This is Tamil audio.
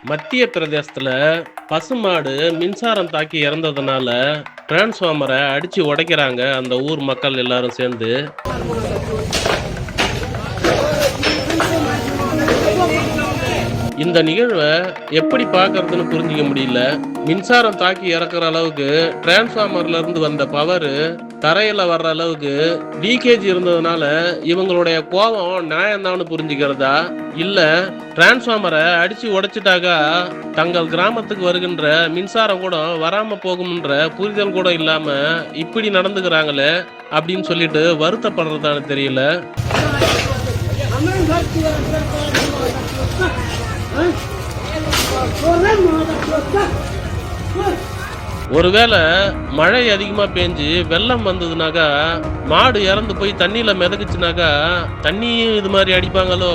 மத்திய பிரதேசத்துல பசுமாடு மின்சாரம் தாக்கி இறந்ததுனால டிரான்ஸ்ஃபார்மரை அடிச்சு உடைக்கிறாங்க அந்த ஊர் மக்கள் எல்லாரும் சேர்ந்து. இந்த நிகழ்வை எப்படி பார்க்கறதுன்னு புரிஞ்சிக்க முடியல. மின்சாரம் தாக்கி இறக்குற அளவுக்கு டிரான்ஸ்ஃபார்மர்ல இருந்து வந்த பவர் தரையில வர்ற அளவுக்கு லீக்கேஜ் இருந்ததுனால இவங்களுடைய கோபம் நியாயம்தான்னு புரிஞ்சுக்கிறதா, இல்ல டிரான்ஸ்ஃபார்மரை அடிச்சு உடைச்சிட்டாக்கா தங்கள் கிராமத்துக்கு வருகின்ற மின்சாரம் கூட வராம போகும்ன்ற புரிதல் கூட இல்லாம இப்படி நடந்துக்கிறாங்களே அப்படின்னு சொல்லிட்டு வருத்தப்படுறதான்னு தெரியல. ஒருவேளை மழை அதிகமா பெஞ்சு வெள்ளம் வந்ததுனாக்கா மாடு இறந்து போய் தண்ணியில மிதக்குச்சுனாக்கா தண்ணியும் இது மாதிரி அடிப்பாங்களோ?